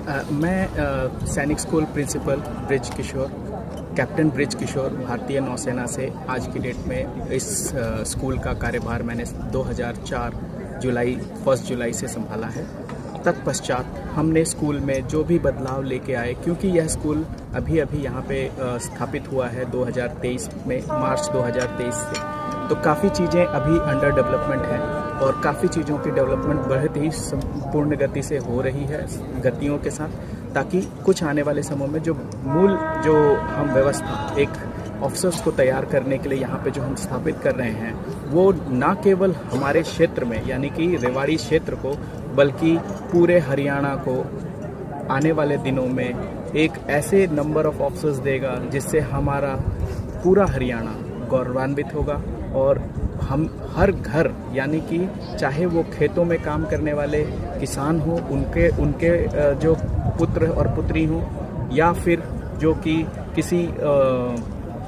मैं सैनिक school principal bridge किशोर, captain bridge किशोर, भारतीय नौसेना से आज की डेट में इस स्कूल का कार्यभार मैंने 2004 जुलाई 1 जुलाई से संभाला है। तत्पश्चात हमने स्कूल में जो भी बदलाव लेके आए, क्योंकि यह स्कूल अभी अभी यहाँ पे स्थापित हुआ है 2023 में, मार्च 2023 से, तो काफ़ी चीज़ें अभी अंडर डेवलपमेंट हैं और काफ़ी चीज़ों की डेवलपमेंट बहुत ही पूर्ण गति से हो रही है, गतियों के साथ, ताकि कुछ आने वाले समय में जो हम व्यवस्था एक ऑफिसर्स को तैयार करने के लिए यहाँ पे जो हम स्थापित कर रहे हैं, वो ना केवल हमारे क्षेत्र में यानी कि रेवाड़ी क्षेत्र को, बल्कि पूरे हरियाणा को आने वाले दिनों में एक ऐसे नंबर ऑफ ऑफिसर्स देगा जिससे हमारा पूरा हरियाणा गौरवान्वित होगा। और हम हर घर, यानी कि चाहे वो खेतों में काम करने वाले किसान हो, उनके जो पुत्र और पुत्री हो, या फिर जो कि किसी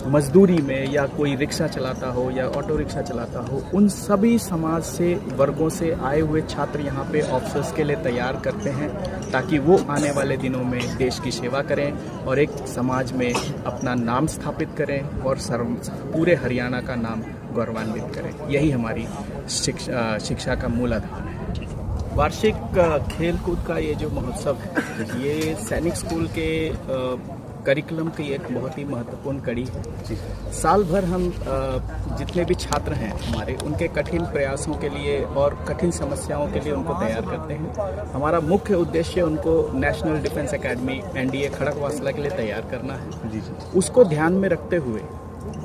मजदूरी में या कोई रिक्शा चलाता हो या ऑटो रिक्शा चलाता हो, उन सभी समाज से वर्गों से आए हुए छात्र यहाँ पे ऑफिसर्स के लिए तैयार करते हैं, ताकि वो आने वाले दिनों में देश की सेवा करें और एक समाज में अपना नाम स्थापित करें और पूरे हरियाणा का नाम गौरवान्वित करें। यही हमारी शिक्षा का मूल आधार है। वार्षिक खेल कूद का ये जो महोत्सव है, ये सैनिक स्कूल के करिकुलम की एक बहुत ही महत्वपूर्ण कड़ी है। साल भर हम जितने भी छात्र हैं हमारे, उनके कठिन प्रयासों के लिए और कठिन समस्याओं के लिए उनको तैयार करते हैं। हमारा मुख्य उद्देश्य उनको national defence academy NDA Khadakwasla के लिए तैयार करना है। उसको ध्यान में रखते हुए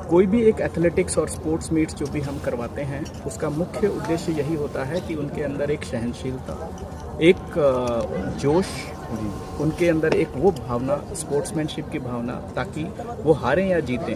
कोई भी एक एथलेटिक्स और स्पोर्ट्स मीट्स जो भी हम करवाते हैं, उसका मुख्य उद्देश्य यही होता है कि उनके अंदर एक सहनशीलता, एक जोश, उनके अंदर एक वो भावना, स्पोर्ट्समैनशिप की भावना, ताकि वो हारें या जीतें,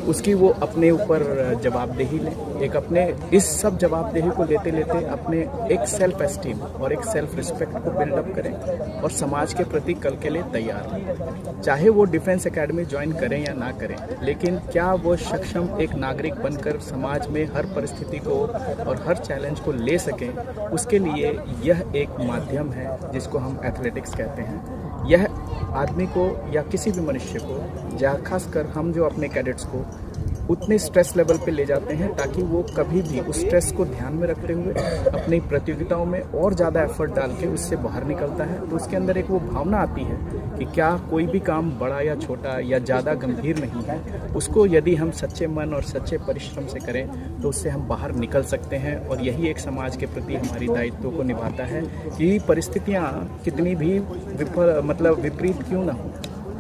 उसकी वो अपने ऊपर जवाबदेही लें। एक अपने इस सब जवाबदेही को लेते लेते अपने एक सेल्फ एस्टीम और एक सेल्फ रिस्पेक्ट को बिल्डअप करें और समाज के प्रति कल के लिए तैयार रहें। चाहे वो डिफेंस एकेडमी ज्वाइन करें या ना करें, लेकिन क्या वो सक्षम एक नागरिक बनकर समाज में हर परिस्थिति को और हर चैलेंज को ले सकें, उसके लिए यह एक माध्यम है जिसको हम एथलेटिक्स कहते हैं। यह आदमी को या किसी भी मनुष्य को, या खासकर हम जो अपने कैडेट्स को उतने स्ट्रेस लेवल पे ले जाते हैं, ताकि वो कभी भी उस स्ट्रेस को ध्यान में रखते हुए अपनी प्रतियोगिताओं में और ज़्यादा एफर्ट डाल के उससे बाहर निकलता है। तो उसके अंदर एक वो भावना आती है कि क्या कोई भी काम बड़ा या छोटा या ज़्यादा गंभीर नहीं है, उसको यदि हम सच्चे मन और सच्चे परिश्रम से करें तो उससे हम बाहर निकल सकते हैं। और यही एक समाज के प्रति हमारी दायित्व को निभाता है कि परिस्थितियाँ कितनी भी विपरीत क्यों ना हो,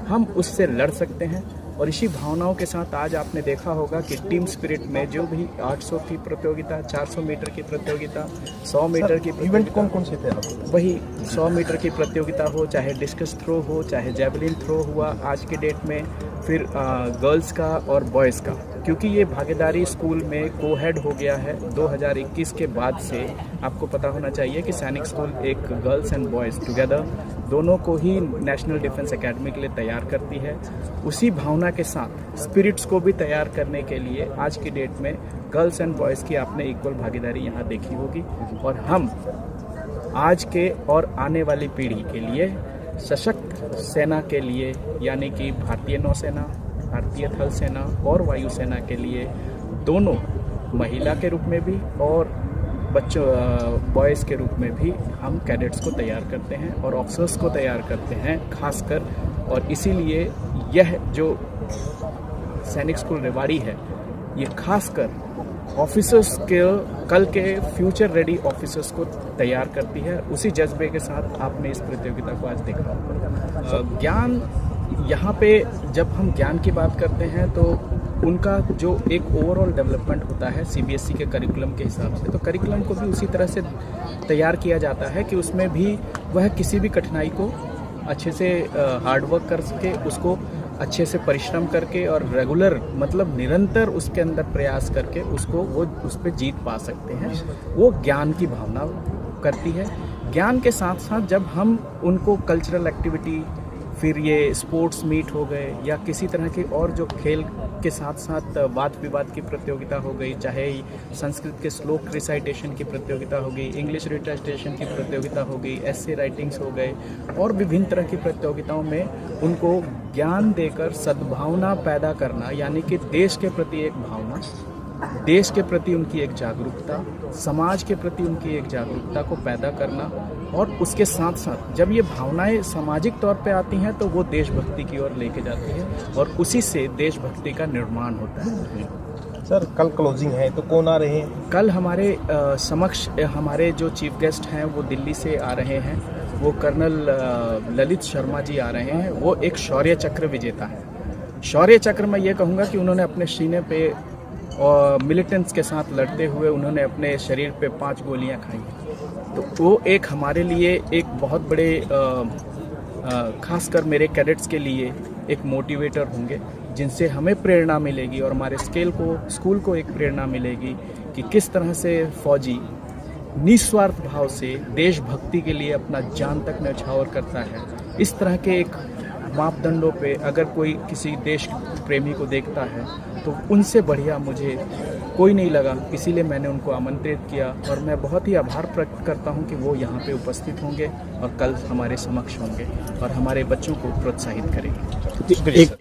हम उससे लड़ सकते हैं। और इसी भावनाओं के साथ आज आपने देखा होगा कि टीम स्पिरिट में जो भी 800 की प्रतियोगिता, 400 मीटर की प्रतियोगिता, 100 मीटर की इवेंट कौन से थे? वही 100 मीटर की प्रतियोगिता हो, चाहे डिस्कस थ्रो हो, चाहे जेवलिन थ्रो हुआ आज के डेट में, फिर गर्ल्स का और बॉयज़ का, क्योंकि ये भागीदारी स्कूल में कोहेड हो गया है 2021 के बाद से। आपको पता होना चाहिए कि सैनिक स्कूल एक गर्ल्स एंड बॉयज़ टुगेदर दोनों को ही नेशनल डिफेंस एकेडमी के लिए तैयार करती है। उसी भावना के साथ स्पिरिट्स को भी तैयार करने के लिए आज की डेट में गर्ल्स एंड बॉयज़ की आपने इक्वल भागीदारी यहाँ देखी होगी। और हम आज के और आने वाली पीढ़ी के लिए सशक्त सेना के लिए, यानी कि भारतीय नौसेना, भारतीय थल सेना और वायुसेना के लिए, दोनों महिला के रूप में भी और बच्चों बॉयज़ के रूप में भी हम कैडेट्स को तैयार करते हैं और ऑफिसर्स को तैयार करते हैं खासकर। और इसीलिए यह जो सैनिक स्कूल रेवाड़ी है, ये खासकर ऑफिसर्स के कल के फ्यूचर रेडी ऑफिसर्स को तैयार करती है। उसी जज्बे के साथ आपने इस प्रतियोगिता को आज देखा। ज्ञान, यहाँ पे जब हम ज्ञान की बात करते हैं तो उनका जो एक ओवरऑल डेवलपमेंट होता है CBSE के करिकुलम के हिसाब से, तो करिकुलम को भी उसी तरह से तैयार किया जाता है कि उसमें भी वह किसी भी कठिनाई को अच्छे से हार्डवर्क कर सके, उसको अच्छे से परिश्रम करके और रेगुलर निरंतर उसके अंदर प्रयास करके उसको वो उस पर जीत पा सकते हैं। वो ज्ञान की भावना करती है। ज्ञान के साथ साथ जब हम उनको कल्चरल एक्टिविटी, फिर ये स्पोर्ट्स मीट हो गए या किसी तरह के और जो खेल के साथ साथ वाद विवाद की प्रतियोगिता हो गई, चाहे संस्कृत के श्लोक रिसाइटेशन की प्रतियोगिता हो गई, इंग्लिश रिसाइटेशन की प्रतियोगिता हो गई, एस्से राइटिंग्स हो गए और विभिन्न तरह की प्रतियोगिताओं में उनको ज्ञान देकर सद्भावना पैदा करना, यानी कि देश के प्रति एक भावना, देश के प्रति उनकी एक जागरूकता, समाज के प्रति उनकी एक जागरूकता को पैदा करना और उसके साथ साथ जब ये भावनाएं सामाजिक तौर पे आती हैं तो वो देशभक्ति की ओर लेके जाती है और उसी से देशभक्ति का निर्माण होता है। सर कल क्लोजिंग है तो कौन आ रहे हैं? कल हमारे समक्ष हमारे जो चीफ गेस्ट हैं वो दिल्ली से आ रहे हैं। वो कर्नल ललित शर्मा जी आ रहे हैं। वो एक शौर्य चक्र विजेता है। शौर्य चक्र मैं ये कहूँगा कि उन्होंने अपने सीने पे और मिलिटेंट्स के साथ लड़ते हुए उन्होंने अपने शरीर पे 5 गोलियां खाई। तो वो एक हमारे लिए एक बहुत बड़े खासकर मेरे कैडेट्स के लिए एक मोटिवेटर होंगे, जिनसे हमें प्रेरणा मिलेगी और हमारे स्कूल को एक प्रेरणा मिलेगी कि किस तरह से फौजी निस्वार्थ भाव से देशभक्ति के लिए अपना जान तक न्यौछावर करता है। इस तरह के एक मापदंडों पे अगर कोई किसी देश प्रेमी को देखता है तो उनसे बढ़िया मुझे कोई नहीं लगा, इसीलिए मैंने उनको आमंत्रित किया और मैं बहुत ही आभार प्रकट करता हूं कि वो यहाँ पे उपस्थित होंगे और कल हमारे समक्ष होंगे और हमारे बच्चों को प्रोत्साहित करेंगे।